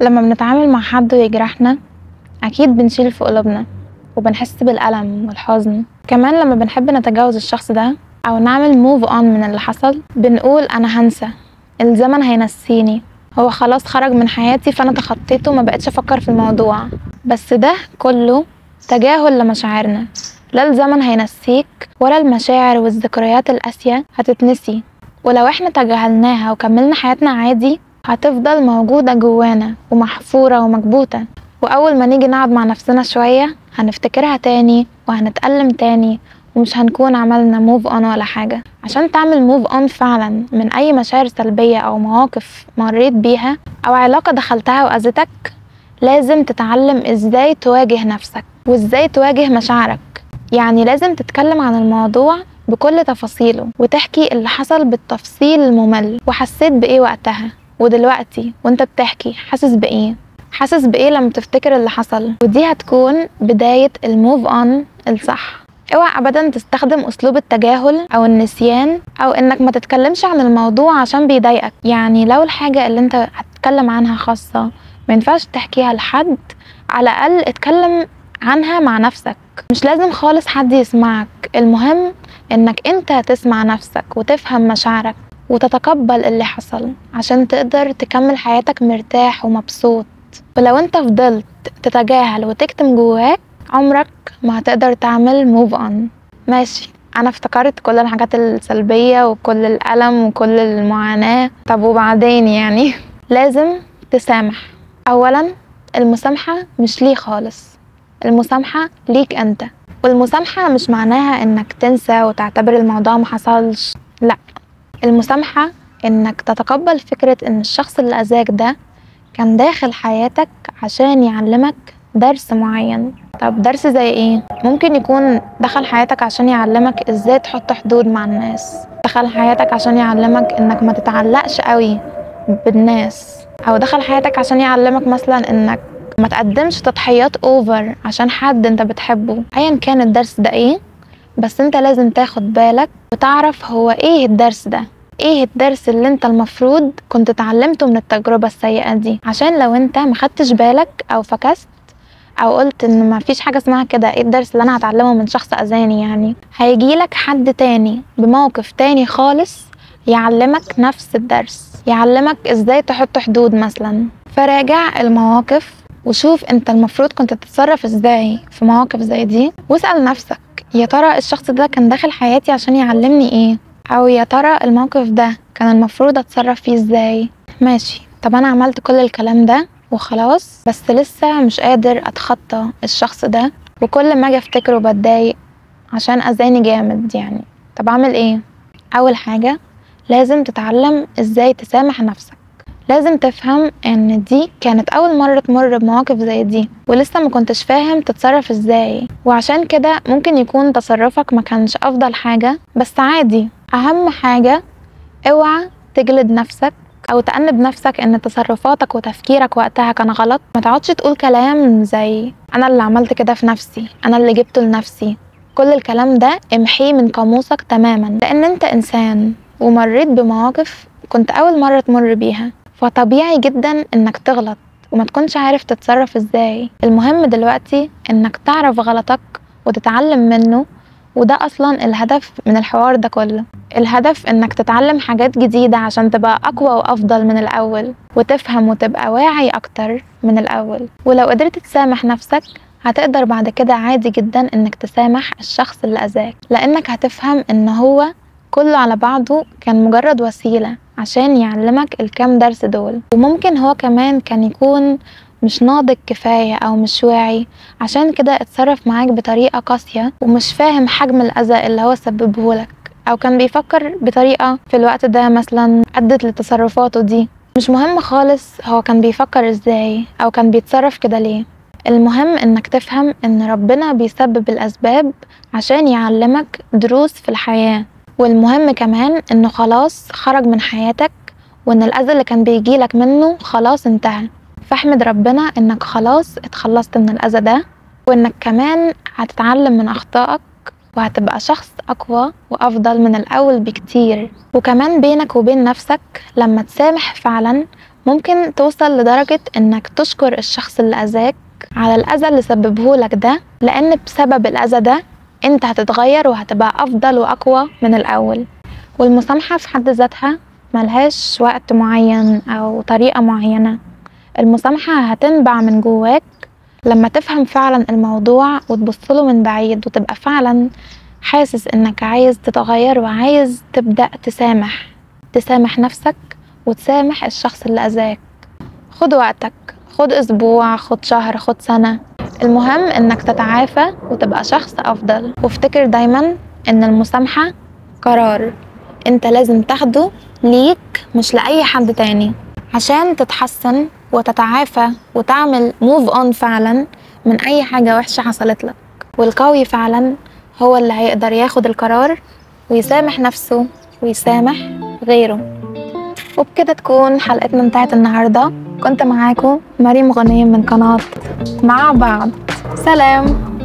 لما بنتعامل مع حد ويجرحنا أكيد بنشيل في قلوبنا وبنحس بالألم والحزن. كمان لما بنحب نتجاوز الشخص ده أو نعمل موف اون من اللي حصل بنقول أنا هنسى، الزمن هينسيني، هو خلاص خرج من حياتي فأنا تخطيته وما بقتش أفكر في الموضوع. بس ده كله تجاهل لمشاعرنا، لا الزمن هينسيك ولا المشاعر والذكريات القاسية هتتنسي، ولو احنا تجاهلناها وكملنا حياتنا عادي هتفضل موجودة جوانا ومحفورة ومكبوتة، وأول ما نيجي نقعد مع نفسنا شوية هنفتكرها تاني وهنتألم تاني ومش هنكون عملنا موف اون ولا حاجة. عشان تعمل موف اون فعلا من أي مشاعر سلبية أو مواقف مريت بيها أو علاقة دخلتها وأذتك لازم تتعلم ازاي تواجه نفسك وازاي تواجه مشاعرك. يعني لازم تتكلم عن الموضوع بكل تفاصيله وتحكي اللي حصل بالتفصيل الممل وحسيت بإيه وقتها، ودلوقتي وانت بتحكي حاسس بإيه لما تفتكر اللي حصل. ودي هتكون بداية الموف اون الصح. اوعى ابدا تستخدم اسلوب التجاهل او النسيان او انك ما تتكلمش عن الموضوع عشان بيضايقك. يعني لو الحاجة اللي انت هتتكلم عنها خاصة ما ينفعش تحكيها لحد، على الاقل اتكلم عنها مع نفسك، مش لازم خالص حد يسمعك. المهم انك انت تسمع نفسك وتفهم مشاعرك وتتقبل اللي حصل عشان تقدر تكمل حياتك مرتاح ومبسوط. ولو انت فضلت تتجاهل وتكتم جواك عمرك ما هتقدر تعمل موف اون. ماشي، انا افتكرت كل الحاجات السلبية وكل الألم وكل المعاناة، طب وبعدين يعني لازم تسامح. اولا المسامحة مش ليه خالص، المسامحة ليك انت. والمسامحة مش معناها انك تنسى وتعتبر الموضوع محصلش، لا، المسامحة انك تتقبل فكرة ان الشخص اللي اذاك ده كان داخل حياتك عشان يعلمك درس معين. طب درس زي ايه؟ ممكن يكون دخل حياتك عشان يعلمك ازاي تحط حدود مع الناس، دخل حياتك عشان يعلمك انك ما تتعلقش قوي بالناس، او دخل حياتك عشان يعلمك مثلا انك ما تقدمش تضحيات اوفر عشان حد انت بتحبه. ايا كان الدرس ده ايه، بس انت لازم تاخد بالك وتعرف هو ايه الدرس ده، ايه الدرس اللي انت المفروض كنت اتعلمته من التجربة السيئة دي. عشان لو انت مخدتش بالك او فكست او قلت ان ما فيش حاجة اسمها كده، ايه الدرس اللي انا هتعلمه من شخص اذاني، يعني هيجيلك حد تاني بموقف تاني خالص يعلمك نفس الدرس، يعلمك ازاي تحط حدود مثلا. فراجع المواقف وشوف انت المفروض كنت تتصرف ازاي في مواقف زي دي، واسأل نفسك يا ترى الشخص ده كان داخل حياتي عشان يعلمني ايه، او يا ترى الموقف ده كان المفروض اتصرف فيه ازاي. ماشي، طب انا عملت كل الكلام ده وخلاص بس لسه مش قادر اتخطى الشخص ده وكل ما اجي افتكره بتضايق عشان اذاني جامد، يعني طب اعمل ايه؟ اول حاجة لازم تتعلم ازاي تسامح نفسك. لازم تفهم ان دي كانت اول مرة تمر بمواقف زي دي ولسه ما كنتش فاهم تتصرف ازاي، وعشان كده ممكن يكون تصرفك ما كانش افضل حاجة، بس عادي. اهم حاجة اوعى تجلد نفسك او تأنب نفسك ان تصرفاتك وتفكيرك وقتها كان غلط. ما تقعدش تقول كلام زي انا اللي عملت كده في نفسي، انا اللي جبته لنفسي. كل الكلام ده امحيه من قاموسك تماما، لان انت انسان ومريت بمواقف كنت اول مرة تمر بيها، فطبيعي جدا انك تغلط وما تكونش عارف تتصرف ازاي. المهم دلوقتي انك تعرف غلطك وتتعلم منه، وده اصلا الهدف من الحوار ده كله. الهدف انك تتعلم حاجات جديدة عشان تبقى اقوى وافضل من الاول وتفهم وتبقى واعي اكتر من الاول. ولو قدرت تسامح نفسك هتقدر بعد كده عادي جدا انك تسامح الشخص اللي اذاك، لانك هتفهم ان هو كله على بعضه كان مجرد وسيلة عشان يعلمك الكام درس دول. وممكن هو كمان كان يكون مش ناضج كفاية أو مش واعي، عشان كده اتصرف معاك بطريقة قاسية ومش فاهم حجم الأذى اللي هو سببه لك، أو كان بيفكر بطريقة في الوقت ده مثلا أدت لتصرفاته دي. مش مهم خالص هو كان بيفكر ازاي أو كان بيتصرف كده ليه، المهم انك تفهم ان ربنا بيسبب الأسباب عشان يعلمك دروس في الحياة. والمهم كمان انه خلاص خرج من حياتك وان الأذى اللي كان بيجيلك منه خلاص انتهى، فاحمد ربنا انك خلاص اتخلصت من الأذى ده، وانك كمان هتتعلم من أخطائك وهتبقى شخص أقوى وأفضل من الأول بكتير. وكمان بينك وبين نفسك لما تسامح فعلا ممكن توصل لدرجة إنك تشكر الشخص اللي أذاك على الأذى اللي سببه لك ده، لأن بسبب الأذى ده أنت هتتغير وهتبقى أفضل وأقوى من الأول. والمسامحة في حد ذاتها ملهاش وقت معين أو طريقة معينة. المسامحة هتنبع من جواك لما تفهم فعلا الموضوع وتبصله من بعيد، وتبقى فعلا حاسس إنك عايز تتغير وعايز تبدأ تسامح نفسك وتسامح الشخص اللي أذاك. خد وقتك، خد أسبوع، خد شهر، خد سنة، المهم إنك تتعافى وتبقى شخص أفضل. وافتكر دايما إن المسامحة قرار انت لازم تاخده ليك مش لأي حد تاني، عشان تتحسن وتتعافى وتعمل موف اون فعلا من أي حاجة وحشة حصلت لك. والقوي فعلا هو اللي هيقدر ياخد القرار ويسامح نفسه ويسامح غيره. وبكده تكون حلقتنا انتهت النهاردة. كنت معاكم مريم غنيم من قناة مع بعض. سلام.